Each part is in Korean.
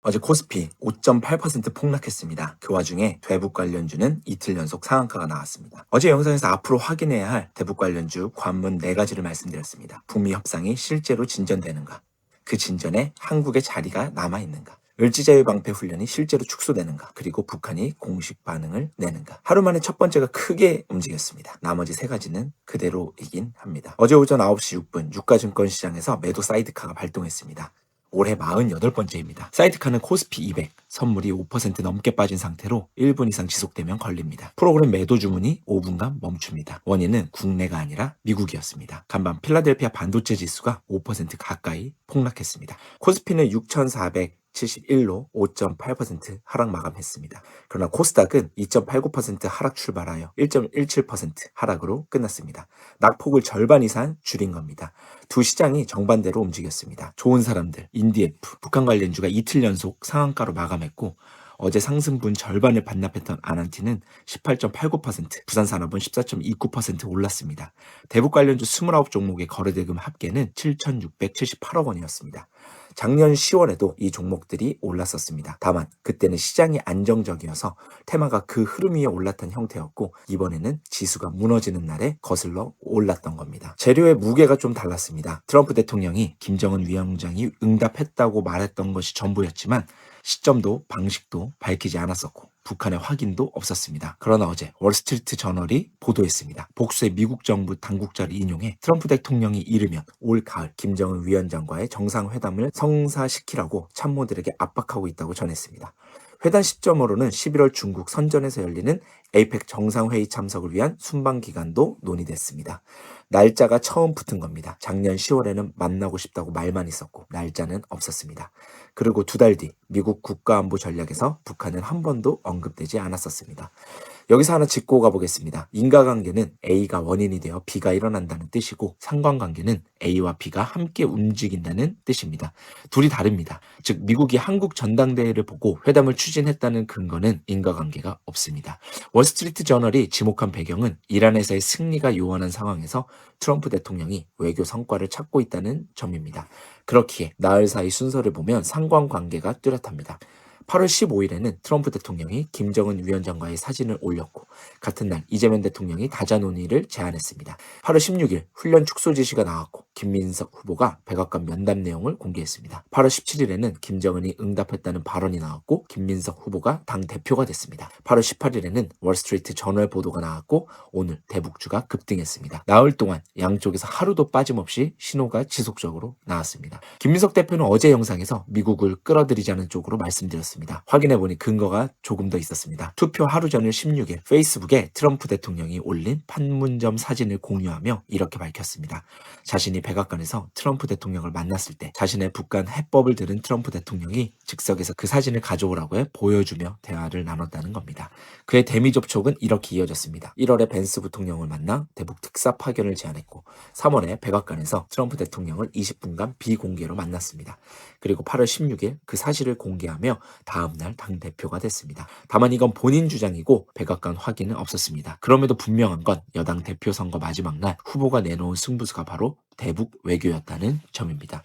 어제 코스피 5.8% 폭락했습니다. 그 와중에 대북 관련주는 이틀 연속 상한가가 나왔습니다. 어제 영상에서 앞으로 확인해야 할 대북 관련주 관문 4가지를 말씀드렸습니다. 북미 협상이 실제로 진전되는가? 그 진전에 한국의 자리가 남아있는가? 을지자유 방패 훈련이 실제로 축소되는가? 그리고 북한이 공식 반응을 내는가? 하루 만에 첫 번째가 크게 움직였습니다. 나머지 3가지는 그대로이긴 합니다. 어제 오전 9시 6분 유가증권 시장에서 매도 사이드카가 발동했습니다. 올해 48번째입니다. 사이드카는 코스피 200, 선물이 5% 넘게 빠진 상태로 1분 이상 지속되면 걸립니다. 프로그램 매도 주문이 5분간 멈춥니다. 원인은 국내가 아니라 미국이었습니다. 간밤 필라델피아 반도체 지수가 5% 가까이 폭락했습니다. 코스피는 6,471로 5.8% 하락 마감했습니다. 그러나 코스닥은 2.89% 하락 출발하여 1.17% 하락으로 끝났습니다. 낙폭을 절반 이상 줄인 겁니다. 두 시장이 정반대로 움직였습니다. 좋은 사람들, 인디F, 북한 관련주가 이틀 연속 상한가로 마감했고 어제 상승분 절반을 반납했던 아난티는 18.89%, 부산산업은 14.29% 올랐습니다. 대북 관련주 29종목의 거래대금 합계는 7,678억 원이었습니다. 작년 10월에도 이 종목들이 올랐었습니다. 다만 그때는 시장이 안정적이어서 테마가 그 흐름 위에 올랐던 형태였고 이번에는 지수가 무너지는 날에 거슬러 올랐던 겁니다. 재료의 무게가 좀 달랐습니다. 트럼프 대통령이 김정은 위원장이 응답했다고 말했던 것이 전부였지만 시점도 방식도 밝히지 않았었고 북한의 확인도 없었습니다. 그러나 어제 월스트리트 저널이 보도했습니다. 복수의 미국 정부 당국자를 인용해 트럼프 대통령이 이르면 올 가을 김정은 위원장과의 정상회담을 성사시키라고 참모들에게 압박하고 있다고 전했습니다. 회담 시점으로는 11월 중국 선전에서 열리는 에이펙 정상회의 참석을 위한 순방 기간도 논의됐습니다. 날짜가 처음 붙은 겁니다. 작년 10월에는 만나고 싶다고 말만 있었고 날짜는 없었습니다. 그리고 2달 뒤 미국 국가안보 전략에서 북한은 한 번도 언급되지 않았었습니다. 여기서 하나 짚고 가보겠습니다. 인과관계는 A가 원인이 되어 B가 일어난다는 뜻이고 상관관계는 A와 B가 함께 움직인다는 뜻입니다. 둘이 다릅니다. 즉 미국이 한국 전당대회를 보고 회담을 추진했다는 근거는 인과관계가 없습니다. 월스트리트 저널이 지목한 배경은 이란에서의 승리가 요원한 상황에서 트럼프 대통령이 외교 성과를 찾고 있다는 점입니다. 그렇기에 나흘 사이 순서를 보면 상관관계가 뚜렷합니다. 8월 15일에는 트럼프 대통령이 김정은 위원장과의 사진을 올렸고 같은 날 이재명 대통령이 다자 논의를 제안했습니다. 8월 16일 훈련 축소 지시가 나왔고 김민석 후보가 백악관 면담 내용을 공개했습니다. 8월 17일에는 김정은이 응답했다는 발언이 나왔고 김민석 후보가 당대표가 됐습니다. 8월 18일에는 월스트리트 저널 보도가 나왔고 오늘 대북주가 급등했습니다. 나흘 동안 양쪽에서 하루도 빠짐없이 신호가 지속적으로 나왔습니다. 김민석 대표는 어제 영상에서 미국을 끌어들이자는 쪽으로 말씀드렸습니다. 확인해보니 근거가 조금 더 있었습니다. 투표 하루 전일 16일 페이스북에 트럼프 대통령이 올린 판문점 사진을 공유하며 이렇게 밝혔습니다. 자신이 백악관에서 트럼프 대통령을 만났을 때 자신의 북한 해법을 들은 트럼프 대통령이 즉석에서 그 사진을 가져오라고 해 보여주며 대화를 나눴다는 겁니다. 그의 대미 접촉은 이렇게 이어졌습니다. 1월에 벤스 부통령을 만나 대북 특사 파견을 제안했고 3월에 백악관에서 트럼프 대통령을 20분간 비공개로 만났습니다. 그리고 8월 16일 그 사실을 공개하며 다음날 당대표가 됐습니다. 다만 이건 본인 주장이고 백악관 확인은 없었습니다. 그럼에도 분명한 건 여당 대표 선거 마지막 날 후보가 내놓은 승부수가 바로 대북 외교였다는 점입니다.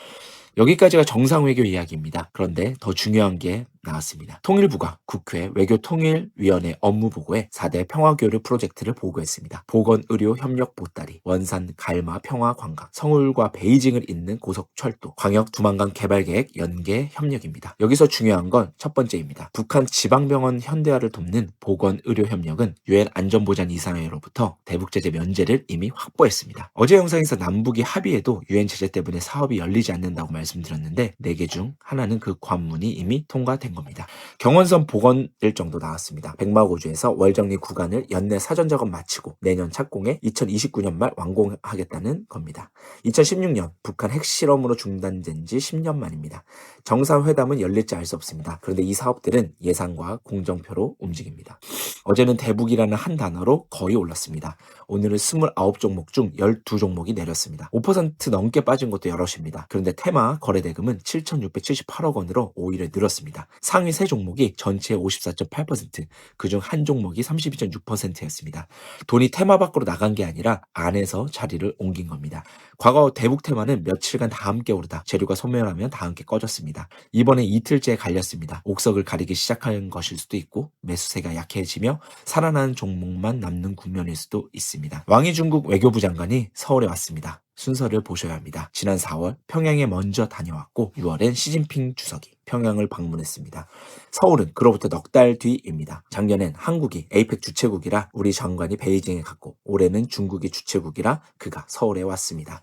여기까지가 정상외교 이야기입니다. 그런데 더 중요한 게 나왔습니다. 통일부가 국회 외교통일위원회 업무보고에 4대 평화교류 프로젝트를 보고했습니다. 보건의료협력 보따리, 원산 갈마 평화관광, 서울과 베이징을 잇는 고속철도, 광역 두만강 개발계획 연계 협력입니다. 여기서 중요한 건 첫 번째입니다. 북한 지방병원 현대화를 돕는 보건의료협력은 유엔 안전보장 이사회로부터 대북제재 면제를 이미 확보했습니다. 어제 영상에서 남북이 합의해도 유엔 제재 때문에 사업이 열리지 않는다고 말씀드렸는데 4개 중 하나는 그 관문이 이미 통과된 겁니다. 경원선 복원 일정도 나왔습니다. 백마고주에서 월정리 구간을 연내 사전작업 마치고 내년 착공에 2029년 말 완공하겠다는 겁니다. 2016년 북한 핵실험으로 중단된 지 10년 만입니다. 정상회담은 열릴지 알 수 없습니다. 그런데 이 사업들은 예상과 공정표로 움직입니다. 어제는 대북이라는 한 단어로 거의 올랐습니다. 오늘은 29종목 중 12종목이 내렸습니다. 5% 넘게 빠진 것도 여럿입니다. 그런데 테마 거래대금은 7,678억 원으로 오히려 늘었습니다. 상위 3종목이 전체의 54.8%, 그중 한 종목이 32.6%였습니다. 돈이 테마 밖으로 나간 게 아니라 안에서 자리를 옮긴 겁니다. 과거 대북 테마는 며칠간 다 함께 오르다 재료가 소멸하면 다 함께 꺼졌습니다. 이번에 이틀째 갈렸습니다. 옥석을 가리기 시작한 것일 수도 있고 매수세가 약해지며 살아나는 종목만 남는 국면일 수도 있습니다. 왕이 중국 외교부 장관이 서울에 왔습니다. 순서를 보셔야 합니다. 지난 4월 평양에 먼저 다녀왔고 6월엔 시진핑 주석이 평양을 방문했습니다. 서울은 그로부터 넉 달 뒤입니다. 작년엔 한국이 에이펙 주최국이라 우리 장관이 베이징에 갔고 올해는 중국이 주최국이라 그가 서울에 왔습니다.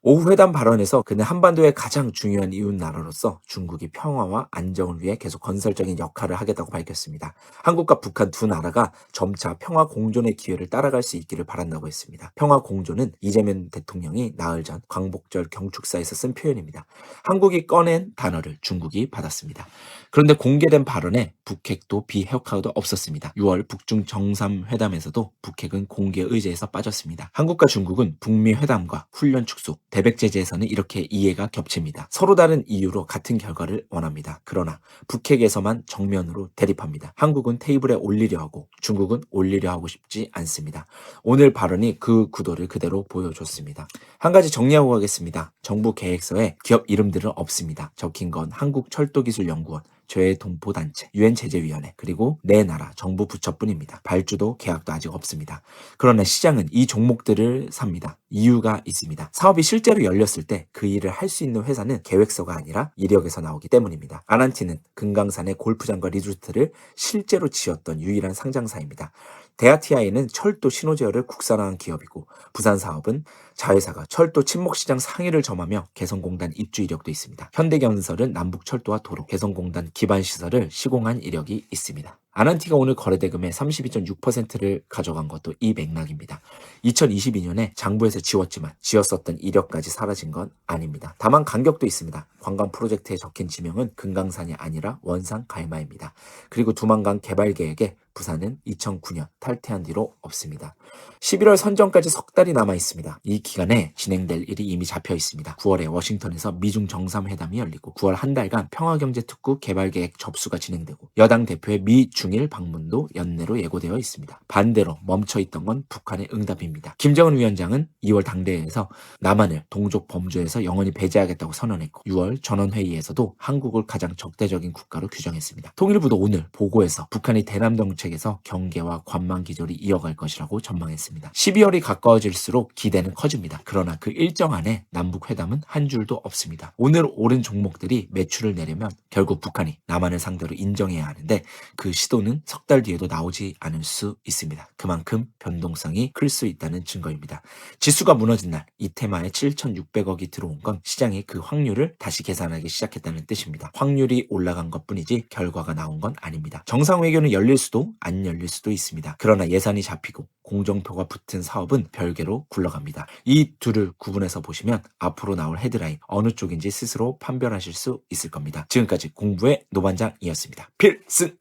오후 회담 발언에서 그는 한반도의 가장 중요한 이웃 나라로서 중국이 평화와 안정을 위해 계속 건설적인 역할을 하겠다고 밝혔습니다. 한국과 북한 두 나라가 점차 평화 공존의 기회를 따라갈 수 있기를 바란다고 했습니다. 평화 공존은 이재명 대통령이 나흘 전 광복절 경축사에서 쓴 표현입니다. 한국이 꺼낸 단어를 중국이 받았습니다. 그런데 공개된 발언에 북핵도 비핵화도 없었습니다. 6월 북중 정상회담에서도 북핵은 공개 의제에서 빠졌습니다. 한국과 중국은 북미 회담과 훈련 축소, 대백 제재에서는 이렇게 이해가 겹칩니다. 서로 다른 이유로 같은 결과를 원합니다. 그러나 북핵에서만 정면으로 대립합니다. 한국은 테이블에 올리려 하고 중국은 올리려 하고 싶지 않습니다. 오늘 발언이 그 구도를 그대로 보여줬습니다. 한 가지 정리하고 가겠습니다. 정부 계획서에 기업 이름들은 없습니다. 적힌 건 한국철도기술연구원, 죄동포단체, 유엔제재위원회, 그리고 네 나라 정부 부처뿐입니다. 발주도 계약도 아직 없습니다. 그러나 시장은 이 종목들을 삽니다. 이유가 있습니다. 사업이 실제로 열렸을 때 그 일을 할 수 있는 회사는 계획서가 아니라 이력에서 나오기 때문입니다. 아난티는 금강산의 골프장과 리조트를 실제로 지었던 유일한 상장사입니다. 데아티아이는 철도 신호제어를 국산화한 기업이고 부산 사업은 자회사가 철도 침목시장 상위를 점하며 개성공단 입주 이력도 있습니다. 현대건설은 남북철도와 도로, 개성공단 기반시설을 시공한 이력이 있습니다. 아난티가 오늘 거래대금의 32.6%를 가져간 것도 이 맥락입니다. 2022년에 장부에서 지웠지만 지었었던 이력까지 사라진 건 아닙니다. 다만 간격도 있습니다. 관광 프로젝트에 적힌 지명은 금강산이 아니라 원산 갈마입니다. 그리고 두만강 개발 계획에 부산은 2009년 탈퇴한 뒤로 없습니다. 11월 선정까지 석 달이 남아 있습니다. 이 기간에 진행될 일이 이미 잡혀 있습니다. 9월에 워싱턴에서 미중 정상회담이 열리고 9월 한 달간 평화경제특구 개발계획 접수가 진행되고 여당 대표의 미 중일 방문도 연내로 예고되어 있습니다. 반대로 멈춰있던 건 북한의 응답입니다. 김정은 위원장은 2월 당대회에서 남한을 동족 범죄에서 영원히 배제하겠다고 선언했고 6월 전원회의에서도 한국을 가장 적대적인 국가로 규정했습니다. 통일부도 오늘 보고에서 북한이 대남 정책에서 경계와 관망 기조를 이어갈 것이라고 전망했습니다. 12월이 가까워질수록 기대는 커집니다. 그러나 그 일정 안에 남북 회담은 한 줄도 없습니다. 오늘 오른 종목들이 매출을 내려면 결국 북한이 남한을 상대로 인정해야 하는데 그 시도는 석 달 뒤에도 나오지 않을 수 있습니다. 그만큼 변동성이 클 수 있다는 증거입니다. 지수가 무너진 날 이 테마에 7,600억이 들어온 건 시장이 그 확률을 다시 계산하기 시작했다는 뜻입니다. 확률이 올라간 것뿐이지 결과가 나온 건 아닙니다. 정상회견은 열릴 수도 안 열릴 수도 있습니다. 그러나 예산이 잡히고 공정표가 붙은 사업은 별개로 굴러갑니다. 이 둘을 구분해서 보시면 앞으로 나올 헤드라인 어느 쪽인지 스스로 판별하실 수 있을 겁니다. 지금까지 공부의 노반장이었습니다. 필승!